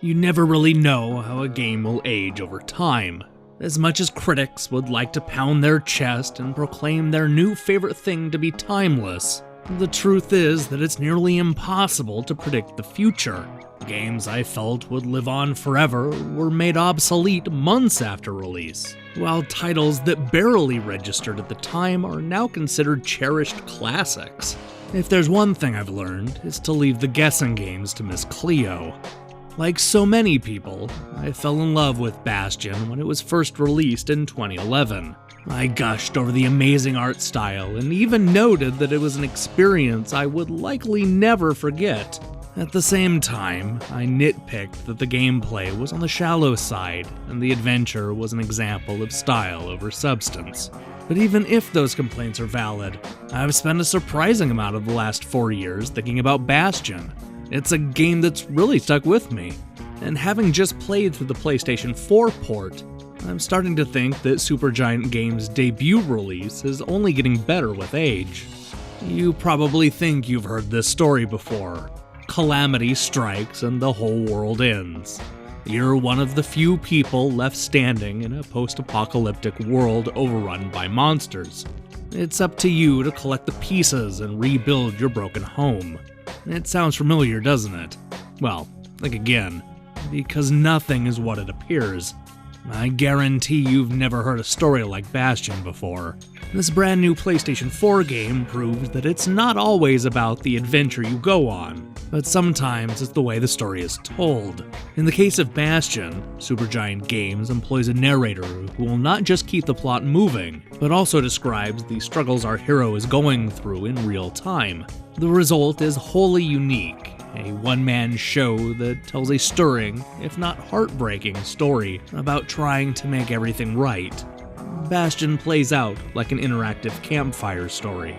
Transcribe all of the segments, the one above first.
You never really know how a game will age over time. As much as critics would like to pound their chest and proclaim their new favorite thing to be timeless, the truth is that it's nearly impossible to predict the future. Games I felt would live on forever were made obsolete months after release, while titles that barely registered at the time are now considered cherished classics. If there's one thing I've learned, it's to leave the guessing games to Miss Cleo. Like so many people, I fell in love with Bastion when it was first released in 2011. I gushed over the amazing art style and even noted that it was an experience I would likely never forget. At the same time, I nitpicked that the gameplay was on the shallow side and the adventure was an example of style over substance. But even if those complaints are valid, I've spent a surprising amount of the last 4 years thinking about Bastion. It's a game that's really stuck with me, and having just played through the PlayStation 4 port, I'm starting to think that Supergiant Games' debut release is only getting better with age. You probably think you've heard this story before. Calamity strikes and the whole world ends. You're one of the few people left standing in a post-apocalyptic world overrun by monsters. It's up to you to collect the pieces and rebuild your broken home. It sounds familiar, doesn't it? Well, think again, because nothing is what it appears. I guarantee you've never heard a story like Bastion before. This brand new PlayStation 4 game proves that it's not always about the adventure you go on, but sometimes it's the way the story is told. In the case of Bastion, Supergiant Games employs a narrator who will not just keep the plot moving, but also describes the struggles our hero is going through in real time. The result is wholly unique, a one-man show that tells a stirring, if not heartbreaking, story about trying to make everything right. Bastion plays out like an interactive campfire story.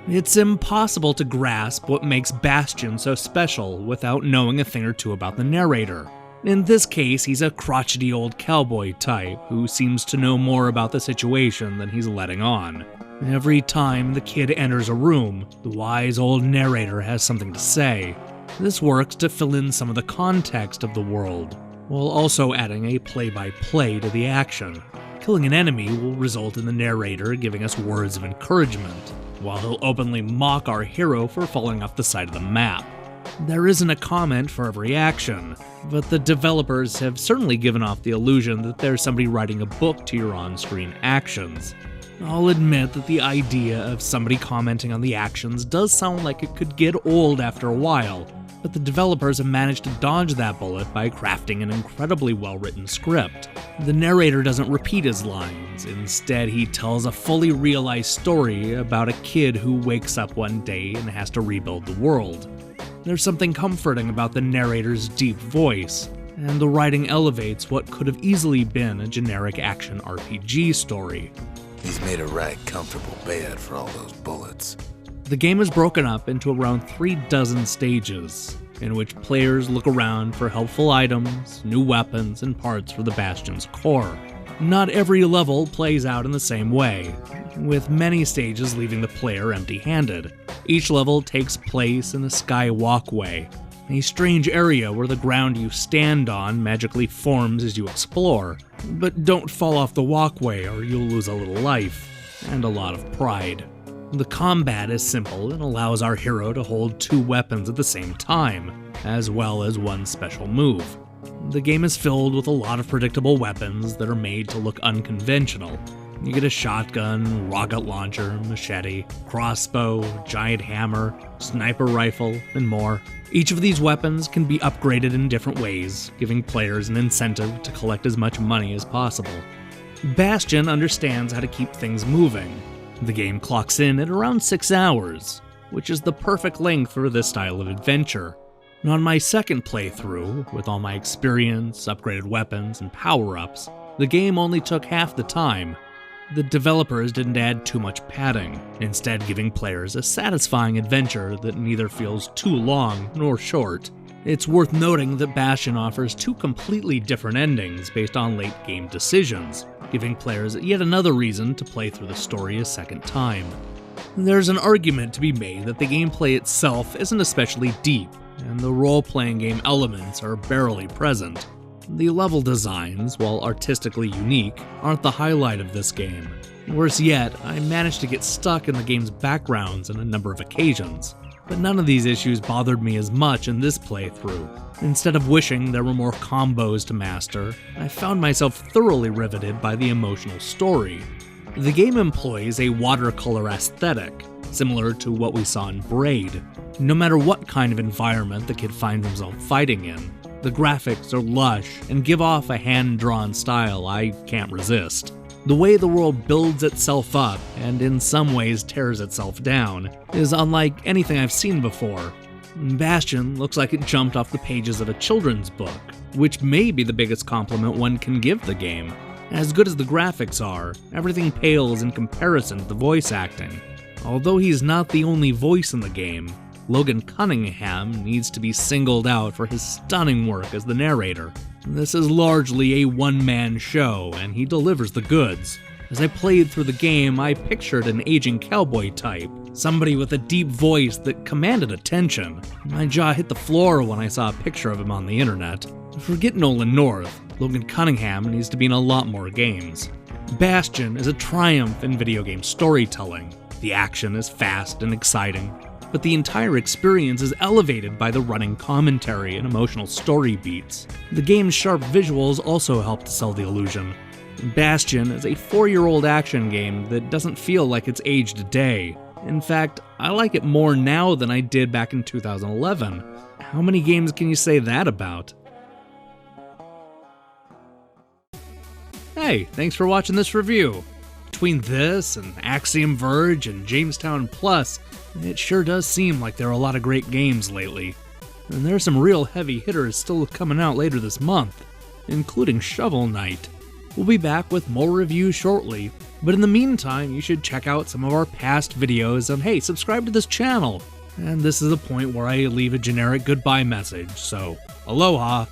It's impossible to grasp what makes Bastion so special without knowing a thing or two about the narrator. In this case, he's a crotchety old cowboy type who seems to know more about the situation than he's letting on. Every time the kid enters a room, the wise old narrator has something to say. This works to fill in some of the context of the world, while also adding a play-by-play to the action. Killing an enemy will result in the narrator giving us words of encouragement, while he'll openly mock our hero for falling off the side of the map. There isn't a comment for every action, but the developers have certainly given off the illusion that there's somebody writing a book to your on-screen actions. I'll admit that the idea of somebody commenting on the actions does sound like it could get old after a while, but the developers have managed to dodge that bullet by crafting an incredibly well-written script. The narrator doesn't repeat his lines, instead he tells a fully realized story about a kid who wakes up one day and has to rebuild the world. There's something comforting about the narrator's deep voice, and the writing elevates what could have easily been a generic action RPG story. He's made a right comfortable bed for all those bullets. The game is broken up into around 36 stages, in which players look around for helpful items, new weapons, and parts for the Bastion's core. Not every level plays out in the same way, with many stages leaving the player empty-handed. Each level takes place in a sky walkway, a strange area where the ground you stand on magically forms as you explore. But don't fall off the walkway or you'll lose a little life, and a lot of pride. The combat is simple and allows our hero to hold 2 weapons at the same time, as well as one special move. The game is filled with a lot of predictable weapons that are made to look unconventional. You get a shotgun, rocket launcher, machete, crossbow, giant hammer, sniper rifle, and more. Each of these weapons can be upgraded in different ways, giving players an incentive to collect as much money as possible. Bastion understands how to keep things moving. The game clocks in at around 6 hours, which is the perfect length for this style of adventure. And on my second playthrough, with all my experience, upgraded weapons, and power-ups, the game only took half the time. The developers didn't add too much padding, instead giving players a satisfying adventure that neither feels too long nor short. It's worth noting that Bastion offers 2 completely different endings based on late-game decisions, giving players yet another reason to play through the story a second time. There's an argument to be made that the gameplay itself isn't especially deep, and the role-playing game elements are barely present. The level designs, while artistically unique, aren't the highlight of this game. Worse yet, I managed to get stuck in the game's backgrounds on a number of occasions. But none of these issues bothered me as much in this playthrough. Instead of wishing there were more combos to master, I found myself thoroughly riveted by the emotional story. The game employs a watercolor aesthetic, similar to what we saw in Braid. No matter what kind of environment the kid finds himself fighting in, the graphics are lush and give off a hand-drawn style I can't resist. The way the world builds itself up, and in some ways tears itself down, is unlike anything I've seen before. Bastion looks like it jumped off the pages of a children's book, which may be the biggest compliment one can give the game. As good as the graphics are, everything pales in comparison to the voice acting. Although he's not the only voice in the game, Logan Cunningham needs to be singled out for his stunning work as the narrator. This is largely a one-man show, and he delivers the goods. As I played through the game, I pictured an aging cowboy type, somebody with a deep voice that commanded attention. My jaw hit the floor when I saw a picture of him on the internet. Forget Nolan North, Logan Cunningham needs to be in a lot more games. Bastion is a triumph in video game storytelling. The action is fast and exciting, but the entire experience is elevated by the running commentary and emotional story beats. The game's sharp visuals also help to sell the illusion. Bastion is a 4-year-old action game that doesn't feel like it's aged a day. In fact, I like it more now than I did back in 2011. How many games can you say that about? Hey, thanks for watching this review. Between this and Axiom Verge and Jamestown Plus, it sure does seem like there are a lot of great games lately. And there are some real heavy hitters still coming out later this month, including Shovel Knight. We'll be back with more reviews shortly, but in the meantime, you should check out some of our past videos and hey, subscribe to this channel. And this is the point where I leave a generic goodbye message, so aloha!